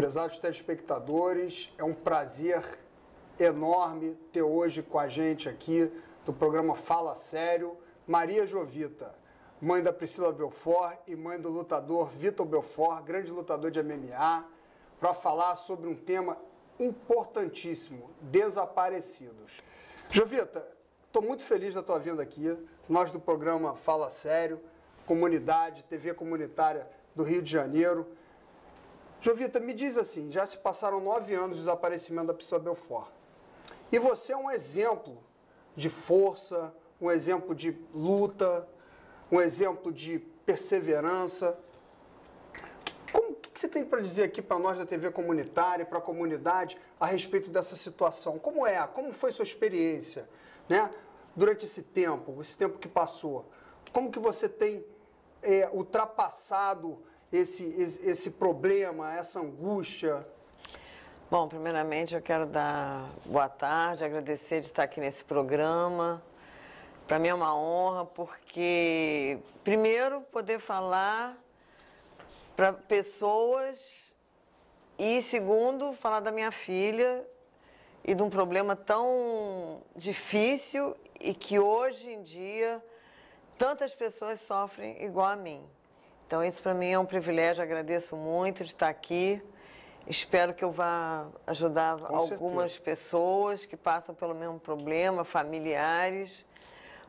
Prezados telespectadores, é um prazer enorme ter hoje com a gente aqui do programa Fala Sério, Maria Jovita, mãe da Priscila Belfort e mãe do lutador Vitor Belfort, grande lutador de MMA, para falar sobre um tema importantíssimo, desaparecidos. Jovita, estou muito feliz da tua vinda aqui, nós do programa Fala Sério, comunidade, TV comunitária do Rio de Janeiro. Jovita, me diz assim, já se passaram 9 anos do desaparecimento da Priscila Belfort. E você é um exemplo de força, um exemplo de luta, um exemplo de perseverança. O que você tem para dizer aqui para nós da TV comunitária, para a comunidade, a respeito dessa situação? Como foi sua experiência, né, durante esse tempo que passou? Como que você tem ultrapassado esse problema, essa angústia? Bom, primeiramente eu quero dar boa tarde, agradecer de estar aqui nesse programa. Para mim é uma honra, porque, primeiro, poder falar para pessoas e, segundo, falar da minha filha e de um problema tão difícil e que hoje em dia tantas pessoas sofrem igual a mim. Então, isso para mim é um privilégio, agradeço muito de estar aqui. Espero que eu vá ajudar algumas pessoas que passam pelo mesmo problema, familiares.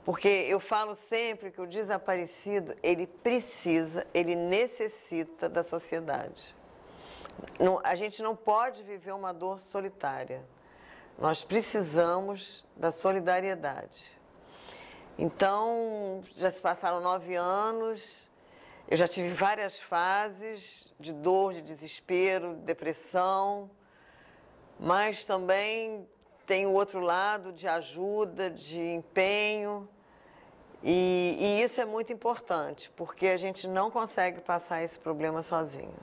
Porque eu falo sempre que o desaparecido, ele necessita da sociedade. A gente não pode viver uma dor solitária. Nós precisamos da solidariedade. Então, já se passaram 9 anos... Eu já tive várias fases de dor, de desespero, de depressão, mas também tem o outro lado de ajuda, de empenho, e isso é muito importante, porque a gente não consegue passar esse problema sozinho.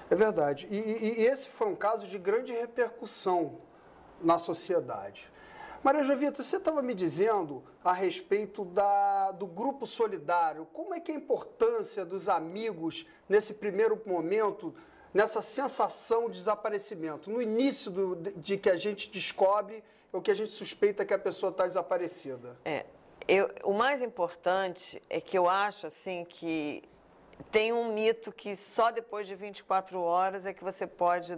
É verdade. E esse foi um caso de grande repercussão na sociedade. Maria Jovita, você estava me dizendo a respeito do grupo solidário. Como é que é a importância dos amigos nesse primeiro momento, nessa sensação de desaparecimento? No início de que a gente descobre ou que a gente suspeita que a pessoa está desaparecida. O mais importante é que eu acho assim que tem um mito que só depois de 24 horas é que você pode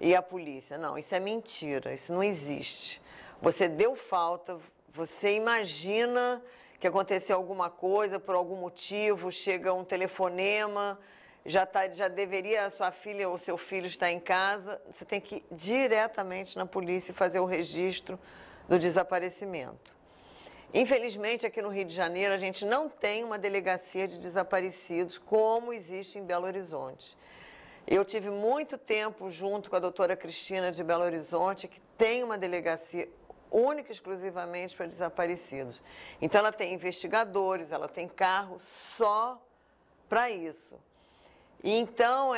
ir à polícia. Não, isso é mentira, isso não existe. Você deu falta, você imagina que aconteceu alguma coisa, por algum motivo, chega um telefonema, já deveria a sua filha ou seu filho estar em casa, você tem que ir diretamente na polícia e fazer o registro do desaparecimento. Infelizmente, aqui no Rio de Janeiro, a gente não tem uma delegacia de desaparecidos como existe em Belo Horizonte. Eu tive muito tempo junto com a doutora Cristina de Belo Horizonte, que tem uma delegacia única e exclusivamente para desaparecidos. Então, ela tem investigadores, ela tem carro só para isso. E, então,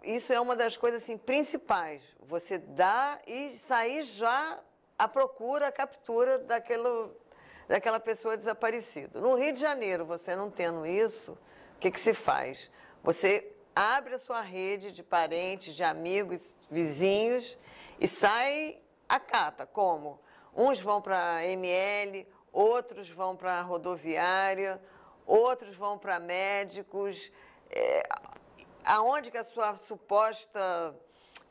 isso é uma das coisas assim, principais. Você dá e sair já à procura, à captura daquela pessoa desaparecida. No Rio de Janeiro, você não tendo isso, o que se faz? Você abre a sua rede de parentes, de amigos, vizinhos e sai à cata. Como? Uns vão para a ML, outros vão para a rodoviária, outros vão para médicos. Aonde que a sua suposta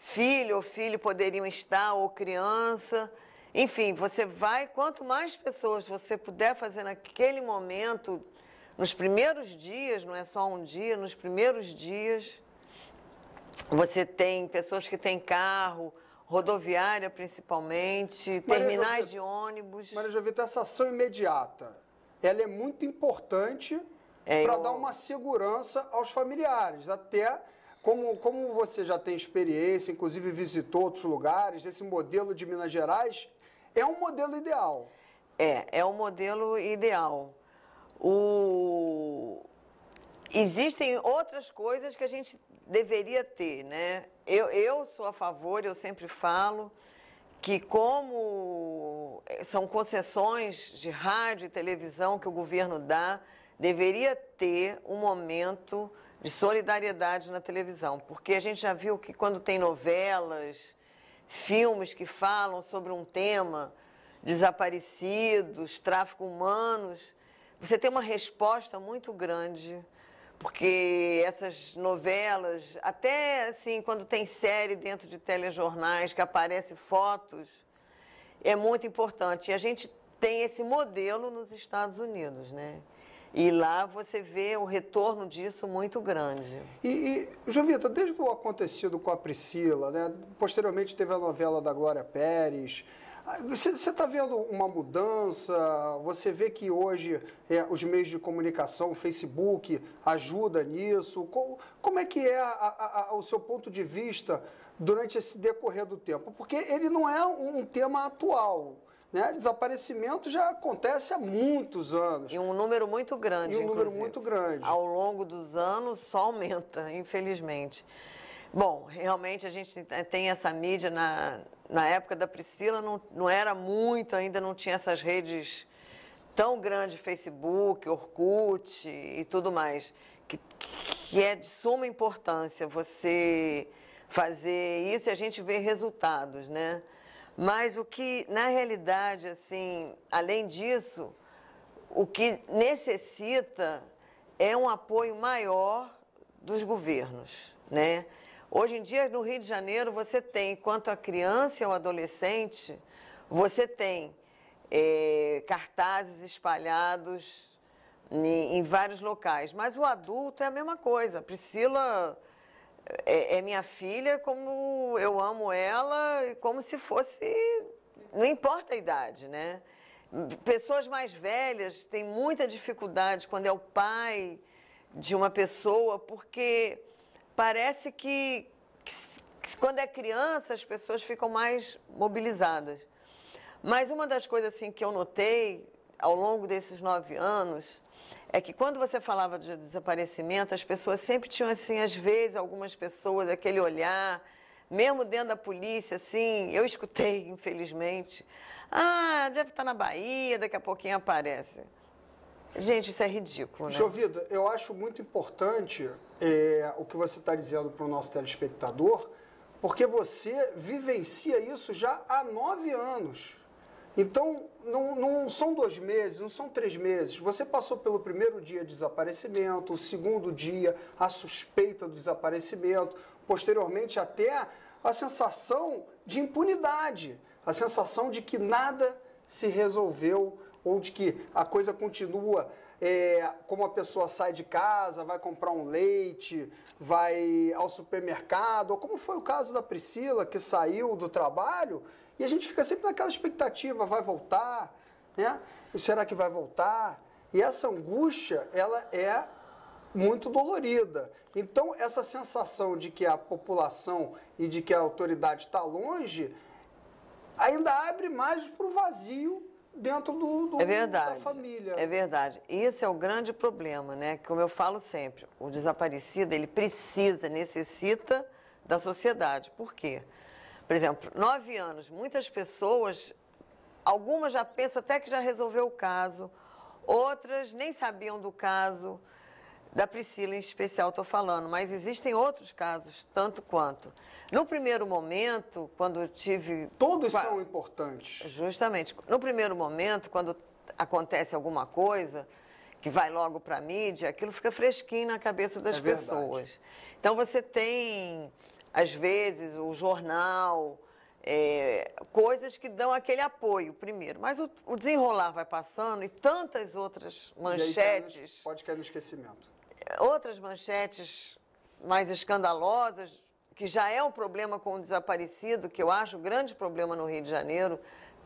filha ou filho poderiam estar, ou criança. Enfim, você vai, quanto mais pessoas você puder fazer naquele momento, nos primeiros dias, não é só um dia, nos primeiros dias, você tem pessoas que têm carro, rodoviária principalmente, terminais de ônibus. Maria Jovita, essa ação imediata, ela é muito importante para dar uma segurança aos familiares, até como você já tem experiência, inclusive visitou outros lugares, esse modelo de Minas Gerais é um modelo ideal. É um modelo ideal. Existem outras coisas que a gente deveria ter, né? Eu sou a favor, eu sempre falo que como são concessões de rádio e televisão que o governo dá, deveria ter um momento de solidariedade na televisão, porque a gente já viu que quando tem novelas, filmes que falam sobre um tema, desaparecidos, tráfico humanos, você tem uma resposta muito grande, porque essas novelas, até assim, quando tem série dentro de telejornais que aparecem fotos, é muito importante. E a gente tem esse modelo nos Estados Unidos, né? E lá você vê o retorno disso muito grande. Jovita, desde o acontecido com a Priscila, né? Posteriormente teve a novela da Glória Pérez. Você está vendo uma mudança? Você vê que hoje os meios de comunicação, o Facebook, ajuda nisso? Como é que é o seu ponto de vista durante esse decorrer do tempo? Porque ele não é um tema atual. Né? Desaparecimento já acontece há muitos anos. E um número muito grande, E um número muito grande. Ao longo dos anos só aumenta, infelizmente. Bom, realmente a gente tem essa mídia, na época da Priscila não era muito, ainda não tinha essas redes tão grandes, Facebook, Orkut e tudo mais, que é de suma importância você fazer isso e a gente vê resultados, né? Mas o que, na realidade, assim, além disso, o que necessita é um apoio maior dos governos, né? Hoje em dia, no Rio de Janeiro, você tem, quanto a criança e ao adolescente, você tem cartazes espalhados em vários locais. Mas o adulto é a mesma coisa. Priscila é minha filha, como eu amo ela, como se fosse... Não importa a idade, né? Pessoas mais velhas têm muita dificuldade quando é o pai de uma pessoa, porque parece que quando é criança as pessoas ficam mais mobilizadas. Mas uma das coisas assim, que eu notei ao longo desses 9 anos é que quando você falava de desaparecimento, as pessoas sempre tinham, assim, às vezes, algumas pessoas, aquele olhar, mesmo dentro da polícia, assim, eu escutei, infelizmente, deve estar na Bahia, daqui a pouquinho aparece. Gente, isso é ridículo, né? Jovita, eu acho muito importante o que você está dizendo para o nosso telespectador, porque você vivencia isso já há 9 anos. Então, não são 2 meses, não são 3 meses. Você passou pelo primeiro dia de desaparecimento, o segundo dia, a suspeita do desaparecimento, posteriormente até a sensação de impunidade, a sensação de que nada se resolveu ou de que a coisa continua como a pessoa sai de casa, vai comprar um leite, vai ao supermercado, ou como foi o caso da Priscila, que saiu do trabalho. E a gente fica sempre naquela expectativa, vai voltar, né? Será que vai voltar? E essa angústia, ela é muito dolorida. Então, essa sensação de que a população e de que a autoridade está longe, ainda abre mais para o vazio dentro da família. É verdade. Isso é o grande problema, né? Como eu falo sempre, o desaparecido, ele necessita da sociedade. Por quê? Por exemplo, 9 anos, muitas pessoas, algumas já pensam até que já resolveu o caso, outras nem sabiam do caso, da Priscila em especial estou falando, mas existem outros casos, tanto quanto. No primeiro momento, quando eu tive... Todos são importantes. Justamente. No primeiro momento, quando acontece alguma coisa, que vai logo para a mídia, aquilo fica fresquinho na cabeça das pessoas. Então, você tem... Às vezes, o jornal, coisas que dão aquele apoio primeiro. Mas o desenrolar vai passando e tantas outras manchetes... Pode cair no esquecimento. Outras manchetes mais escandalosas, que já é um problema com o desaparecido, que eu acho um grande problema no Rio de Janeiro,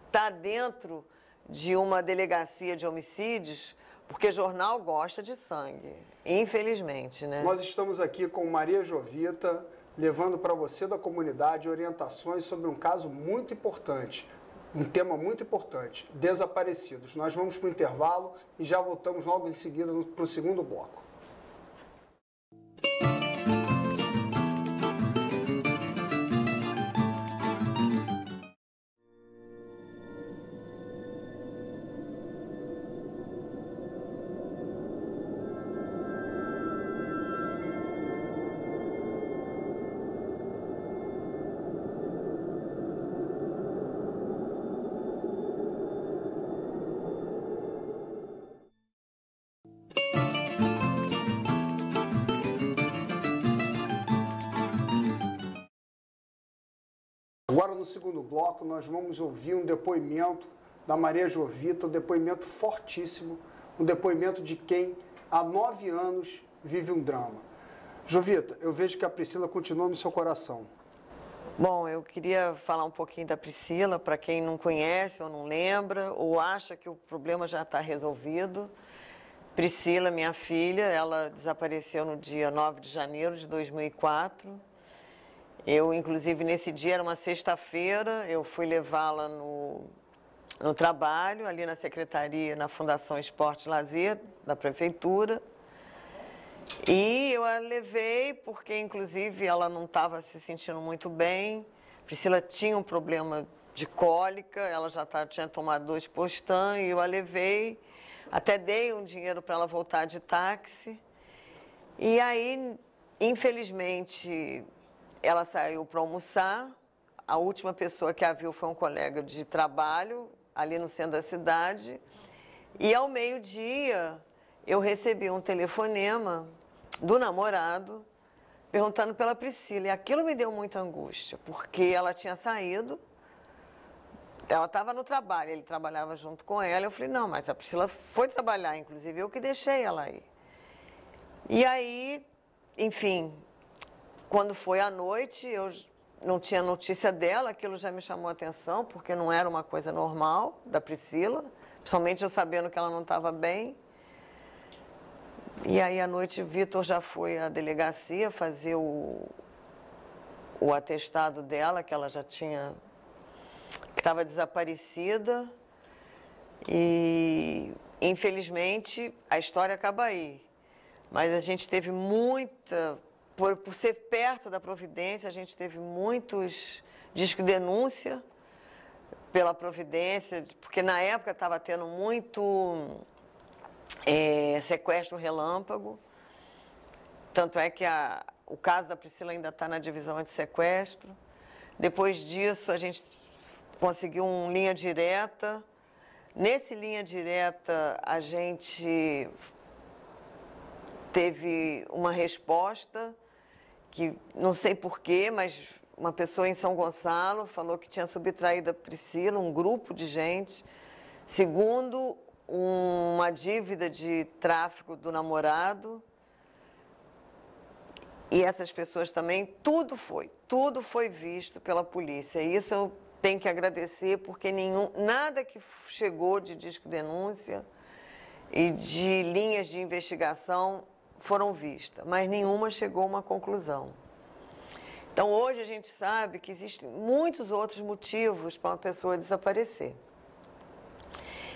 está dentro de uma delegacia de homicídios, porque jornal gosta de sangue, infelizmente, né? Nós estamos aqui com Maria Jovita, levando para você da comunidade orientações sobre um caso muito importante, um tema muito importante, desaparecidos. Nós vamos para o intervalo e já voltamos logo em seguida para o segundo bloco. no segundo bloco, nós vamos ouvir um depoimento da Maria Jovita, um depoimento fortíssimo, um depoimento de quem há 9 anos vive um drama. Jovita, eu vejo que a Priscila continua no seu coração. Bom, eu queria falar um pouquinho da Priscila, para quem não conhece ou não lembra, ou acha que o problema já está resolvido. Priscila, minha filha, ela desapareceu no dia 9 de janeiro de 2004. Eu, inclusive, nesse dia, era uma sexta-feira, eu fui levá-la no trabalho, ali na secretaria, na Fundação Esporte e Lazer, da Prefeitura. E eu a levei porque, inclusive, ela não estava se sentindo muito bem. Priscila tinha um problema de cólica, ela já tinha tomado 2 Postan, e eu a levei. Até dei um dinheiro para ela voltar de táxi. E aí, infelizmente, ela saiu para almoçar. A última pessoa que a viu foi um colega de trabalho, ali no centro da cidade. E ao meio-dia, eu recebi um telefonema do namorado perguntando pela Priscila. E aquilo me deu muita angústia, porque ela tinha saído, ela estava no trabalho, ele trabalhava junto com ela. Eu falei, não, mas a Priscila foi trabalhar, inclusive eu que deixei ela aí. E aí, enfim, quando foi à noite, eu não tinha notícia dela, aquilo já me chamou a atenção, porque não era uma coisa normal da Priscila, principalmente eu sabendo que ela não estava bem. E aí, à noite, Vitor já foi à delegacia fazer o atestado dela, que ela já tinha, que estava desaparecida. E, infelizmente, a história acaba aí. Mas a gente teve muita, por ser perto da Providência, a gente teve muitos discos de denúncia pela Providência, porque na época estava tendo muito sequestro relâmpago. Tanto é que o caso da Priscila ainda está na divisão anti-sequestro. Depois disso, a gente conseguiu um linha direta. Nesse linha direta, a gente teve uma resposta que, não sei porquê, mas uma pessoa em São Gonçalo falou que tinha subtraído a Priscila, um grupo de gente, segundo uma dívida de tráfico do namorado. E essas pessoas também, tudo foi visto pela polícia. E isso eu tenho que agradecer, porque nada que chegou de disco-denúncia e de linhas de investigação foram vistas, mas nenhuma chegou a uma conclusão. Então, hoje a gente sabe que existem muitos outros motivos para uma pessoa desaparecer.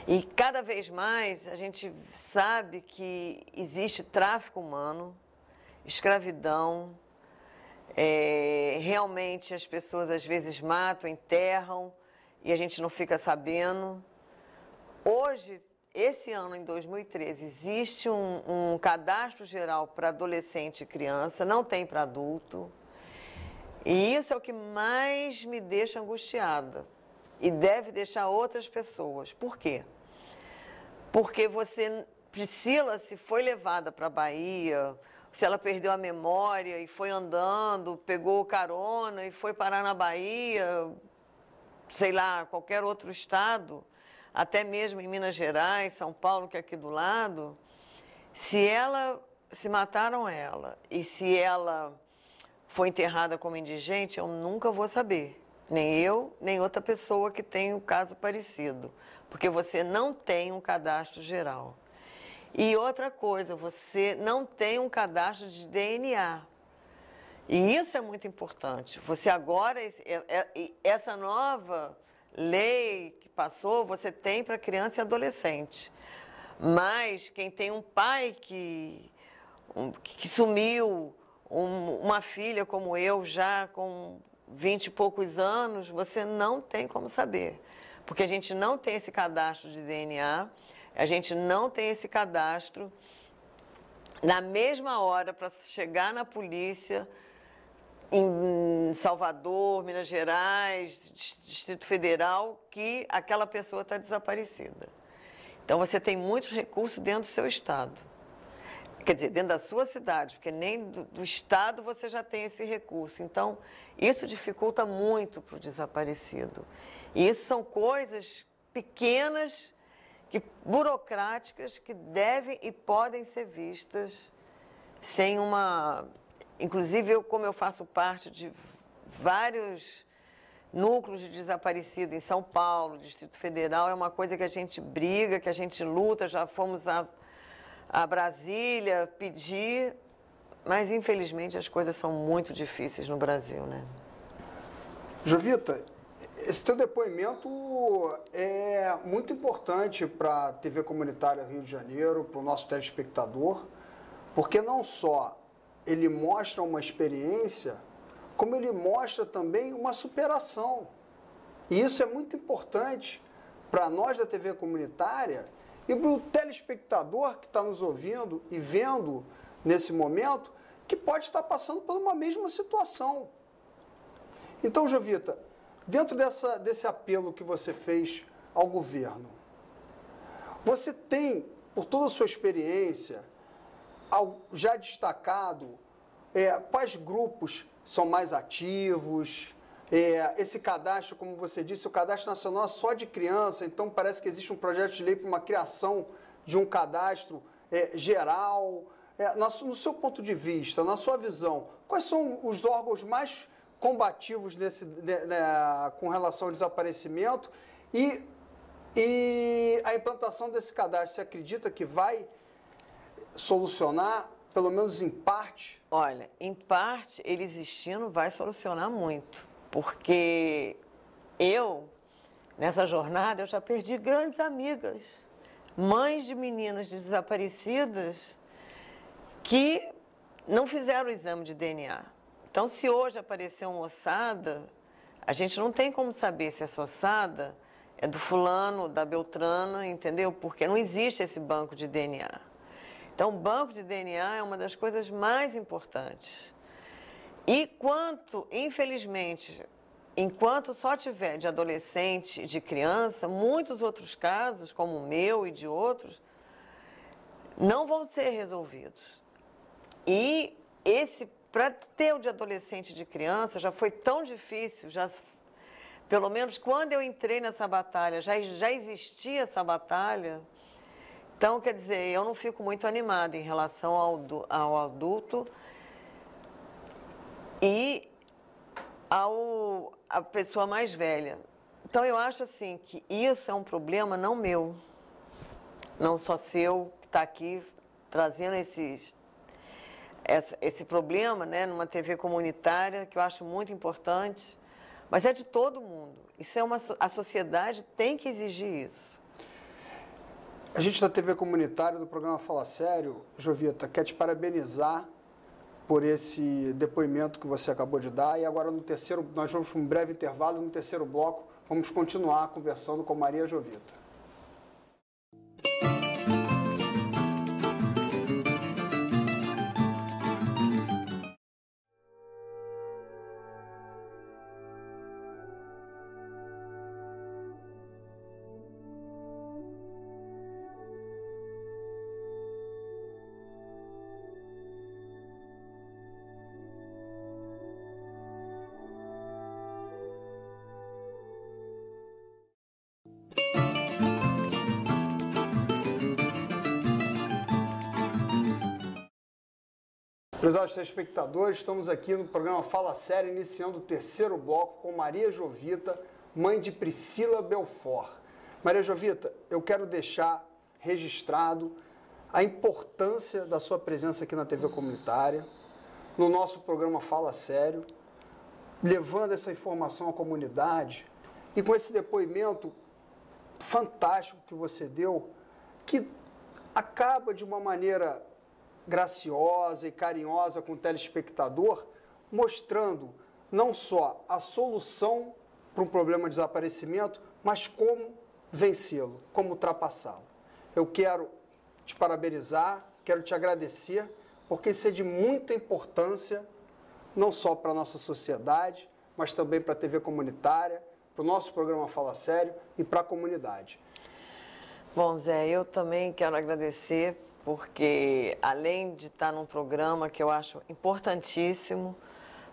E cada vez mais a gente sabe que existe tráfico humano, escravidão, realmente as pessoas às vezes matam, enterram e a gente não fica sabendo. Hoje, esse ano, em 2013, existe um cadastro geral para adolescente e criança, não tem para adulto. E isso é o que mais me deixa angustiada e deve deixar outras pessoas. Por quê? Porque Priscila, se foi levada para a Bahia, se ela perdeu a memória e foi andando, pegou carona e foi parar na Bahia, sei lá, qualquer outro estado, até mesmo em Minas Gerais, São Paulo, que é aqui do lado, se mataram ela e se ela foi enterrada como indigente, eu nunca vou saber. Nem eu, nem outra pessoa que tem um caso parecido. Porque você não tem um cadastro geral. E outra coisa, você não tem um cadastro de DNA. E isso é muito importante. Você agora, essa nova lei que passou, você tem para criança e adolescente. Mas quem tem um pai que sumiu, uma filha como eu, já com 20 e poucos anos, você não tem como saber. Porque a gente não tem esse cadastro de DNA, a gente não tem esse cadastro na mesma hora para chegar na polícia em Salvador, Minas Gerais, Distrito Federal, que aquela pessoa está desaparecida. Então, você tem muitos recursos dentro do seu estado. quer dizer, dentro da sua cidade, porque nem do estado você já tem esse recurso. Então, isso dificulta muito para o desaparecido. E isso são coisas pequenas, burocráticas, que devem e podem ser vistas sem uma... Inclusive, como eu faço parte de vários núcleos de desaparecido em São Paulo, Distrito Federal, é uma coisa que a gente briga, que a gente luta, já fomos a Brasília pedir, mas infelizmente as coisas são muito difíceis no Brasil, né? Jovita, esse teu depoimento é muito importante para a TV Comunitária Rio de Janeiro, para o nosso telespectador, porque não só ele mostra uma experiência, como ele mostra também uma superação. E isso é muito importante para nós da TV Comunitária e para o telespectador que está nos ouvindo e vendo nesse momento, que pode estar passando por uma mesma situação. Então, Jovita, dentro desse apelo que você fez ao governo, você tem, por toda a sua experiência, já destacado quais grupos são mais ativos? Esse cadastro, como você disse, o cadastro nacional é só de criança, então parece que existe um projeto de lei para uma criação de um cadastro geral. No seu ponto de vista, na sua visão, quais são os órgãos mais combativos com relação ao desaparecimento e a implantação desse cadastro? Você acredita que vai solucionar, pelo menos em parte? Olha, em parte, ele existindo vai solucionar muito, porque nessa jornada, eu já perdi grandes amigas, mães de meninas desaparecidas que não fizeram o exame de DNA. Então, se hoje aparecer uma ossada, a gente não tem como saber se essa ossada é do fulano, da beltrana, entendeu? Porque não existe esse banco de DNA. Então, o banco de DNA é uma das coisas mais importantes. E infelizmente, enquanto só tiver de adolescente e de criança, muitos outros casos, como o meu e de outros, não vão ser resolvidos. E para ter o de adolescente e de criança, já foi tão difícil, pelo menos quando eu entrei nessa batalha, já existia essa batalha. Então, quer dizer, eu não fico muito animada em relação ao adulto e a pessoa mais velha. Então, eu acho assim que isso é um problema não meu, não só seu, que está aqui trazendo esse problema, né, numa TV comunitária, que eu acho muito importante, mas é de todo mundo. A sociedade tem que exigir isso. A gente da TV Comunitária, do programa Fala Sério, Jovita, quer te parabenizar por esse depoimento que você acabou de dar. E agora, nós vamos para um breve intervalo. No terceiro bloco, vamos continuar conversando com Maria Jovita. Prezados telespectadores, estamos aqui no programa Fala Sério, iniciando o terceiro bloco com Maria Jovita, mãe de Priscila Belfort. Maria Jovita, eu quero deixar registrado a importância da sua presença aqui na TV Comunitária, no nosso programa Fala Sério, levando essa informação à comunidade e com esse depoimento fantástico que você deu, que acaba de uma maneira graciosa e carinhosa com o telespectador, mostrando não só a solução para um problema de desaparecimento, mas como vencê-lo, como ultrapassá-lo. Eu quero te parabenizar, quero te agradecer, porque isso é de muita importância, não só para a nossa sociedade, mas também para a TV Comunitária, para o nosso programa Fala Sério e para a comunidade. Bom, Zé, eu também quero agradecer porque além de estar num programa que eu acho importantíssimo,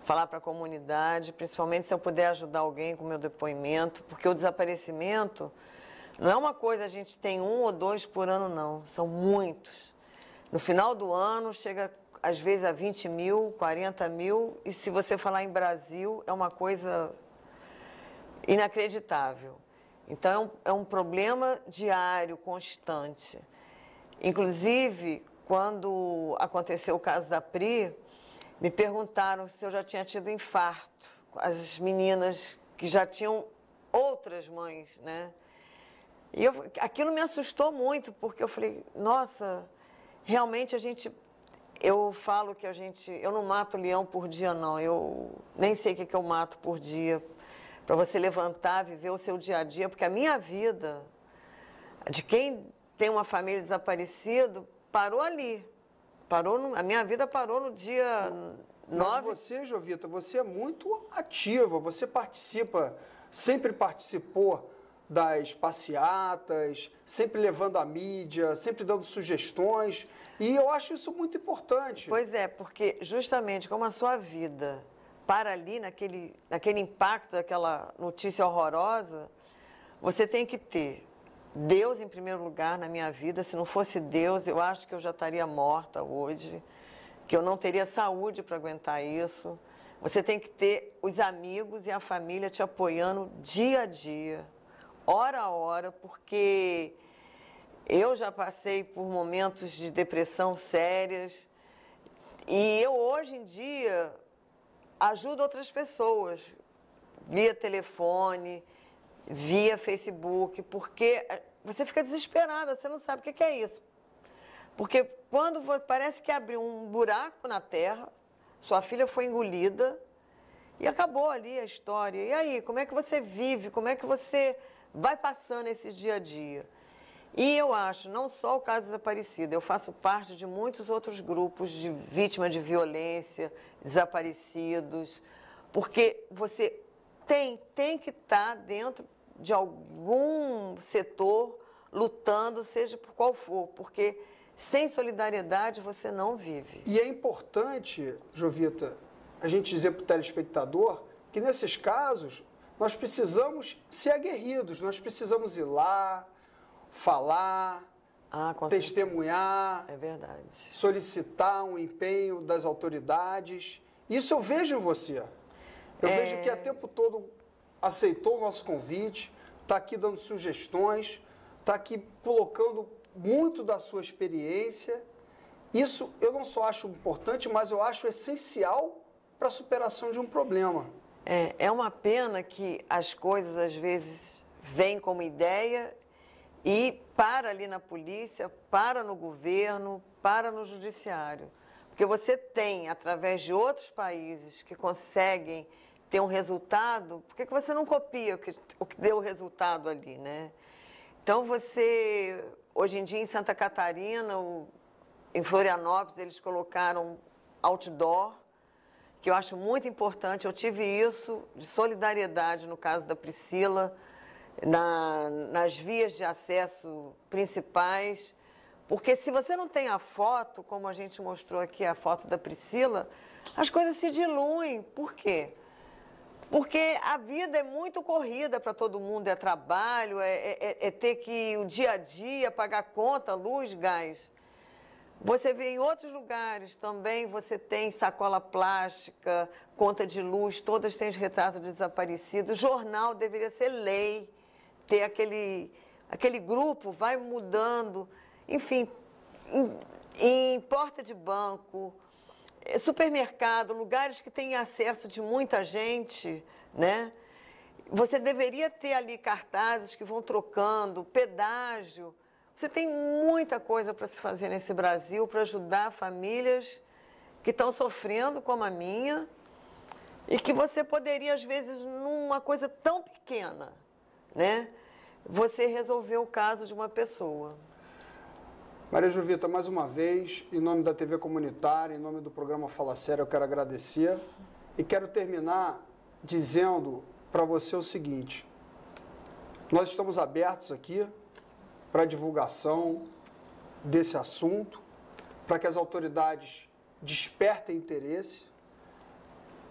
falar para a comunidade, principalmente se eu puder ajudar alguém com o meu depoimento, porque o desaparecimento não é uma coisa, a gente tem 1 ou 2 por ano, não, são muitos. No final do ano chega às vezes a 20 mil, 40 mil, e se você falar em Brasil, é uma coisa inacreditável. Então, é um problema diário, constante. Inclusive, quando aconteceu o caso da Pri, me perguntaram se eu já tinha tido infarto. As meninas que já tinham outras mães, né? E aquilo me assustou muito, porque eu falei, nossa, realmente eu falo que eu não mato leão por dia, não. Eu nem sei o que eu mato por dia, para você levantar, viver o seu dia a dia, porque a minha vida, de quem tem uma família desaparecida, parou ali. A minha vida parou no dia 9. Mas você, Jovita, você é muito ativa, você participa, sempre participou das passeatas, sempre levando a mídia, sempre dando sugestões, e eu acho isso muito importante. Pois é, porque justamente como a sua vida para ali naquele impacto daquela notícia horrorosa, você tem que ter Deus em primeiro lugar na minha vida. Se não fosse Deus, eu acho que eu já estaria morta hoje, que eu não teria saúde para aguentar isso. Você tem que ter os amigos e a família te apoiando dia a dia, hora a hora, porque eu já passei por momentos de depressão sérias e eu hoje em dia ajudo outras pessoas via telefone, via Facebook, porque você fica desesperada, você não sabe o que é isso. Porque quando parece que abriu um buraco na terra, sua filha foi engolida e acabou ali a história. E aí, como é que você vive? Como é que você vai passando esse dia a dia? E eu acho, não só o caso desaparecido, eu faço parte de muitos outros grupos de vítimas de violência, desaparecidos, porque você tem que estar dentro de algum setor lutando, seja por qual for, porque sem solidariedade você não vive. E é importante, Jovita, a gente dizer para o telespectador que nesses casos nós precisamos ser aguerridos, nós precisamos ir lá, falar, testemunhar, é verdade, solicitar um empenho das autoridades. Isso eu vejo em você. Eu vejo que a tempo todo aceitou o nosso convite, está aqui dando sugestões, está aqui colocando muito da sua experiência. Isso eu não só acho importante, mas eu acho essencial para a superação de um problema. É uma pena que as coisas às vezes vêm como ideia e para ali na polícia, para no governo, para no judiciário. Porque você tem, através de outros países que conseguem ter um resultado, por que você não copia o que deu o resultado ali, né? Então, hoje em dia, em Santa Catarina, em Florianópolis, eles colocaram outdoor, que eu acho muito importante. Eu tive isso, de solidariedade, no caso da Priscila, nas vias de acesso principais, porque se você não tem a foto, como a gente mostrou aqui, a foto da Priscila, as coisas se diluem. Por quê? Porque a vida é muito corrida para todo mundo, é trabalho, é ter que, o dia a dia, pagar conta, luz, gás. Você vê em outros lugares também, você tem sacola plástica, conta de luz, todas têm os retratos de desaparecidos. Jornal deveria ser lei, ter aquele grupo, vai mudando. Enfim, em porta de banco, supermercado, lugares que têm acesso de muita gente, né? Você deveria ter ali cartazes que vão trocando, pedágio. Você tem muita coisa para se fazer nesse Brasil para ajudar famílias que estão sofrendo, como a minha, e que você poderia, às vezes, numa coisa tão pequena, né? Você resolver o caso de uma pessoa. Maria Jovita, mais uma vez, em nome da TV Comunitária, em nome do programa Fala Sério, eu quero agradecer e quero terminar dizendo para você o seguinte: nós estamos abertos aqui para divulgação, desse assunto, para que as autoridades despertem interesse.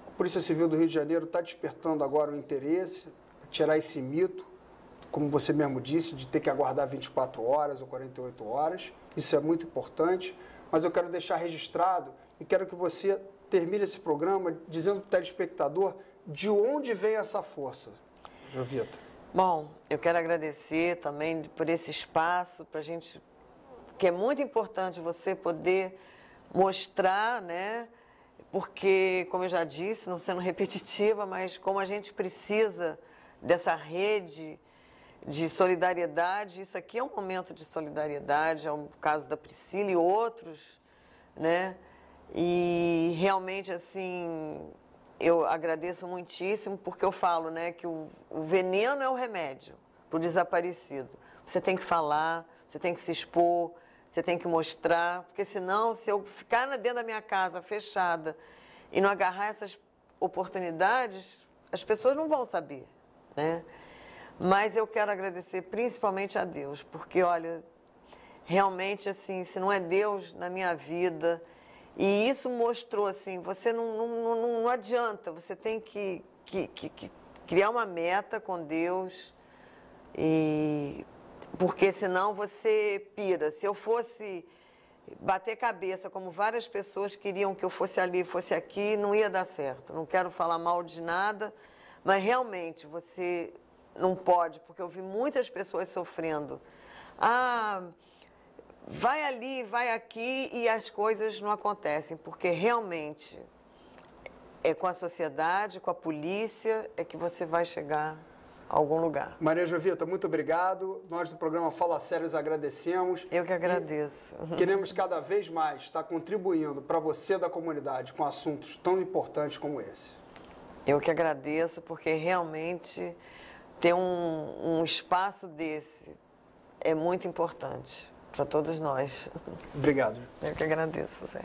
A Polícia Civil do Rio de Janeiro está despertando agora o interesse, tirar esse mito, como você mesmo disse, de ter que aguardar 24 horas ou 48 horas. Isso é muito importante, mas eu quero deixar registrado e quero que você termine esse programa dizendo para o telespectador de onde vem essa força, Jovita. Bom, eu quero agradecer também por esse espaço, para a gente, que é muito importante você poder mostrar, né? Porque, como eu já disse, não sendo repetitiva, mas como a gente precisa dessa rede de solidariedade, isso aqui é um momento de solidariedade, é o caso da Priscila e outros, né? E realmente, assim, eu agradeço muitíssimo, porque eu falo, né, que o veneno é o remédio para o desaparecido. Você tem que falar, você tem que se expor, você tem que mostrar, porque senão, se eu ficar dentro da minha casa fechada e não agarrar essas oportunidades, as pessoas não vão saber, né? Mas eu quero agradecer principalmente a Deus, porque, olha, realmente, assim, se não é Deus na minha vida, e isso mostrou, assim, você não adianta, você tem que criar uma meta com Deus, porque senão você pira. Se eu fosse bater cabeça, como várias pessoas queriam que eu fosse ali, fosse aqui, não ia dar certo. Não quero falar mal de nada, mas realmente você não pode, porque eu vi muitas pessoas sofrendo. Vai ali, vai aqui e as coisas não acontecem, porque realmente é com a sociedade, com a polícia, é que você vai chegar a algum lugar. Maria Jovita, muito obrigado. Nós do programa Fala Sério agradecemos. Eu que agradeço. Queremos cada vez mais estar contribuindo para você da comunidade com assuntos tão importantes como esse. Eu que agradeço, porque realmente ter um espaço desse é muito importante para todos nós. Obrigado. Eu que agradeço, Zé.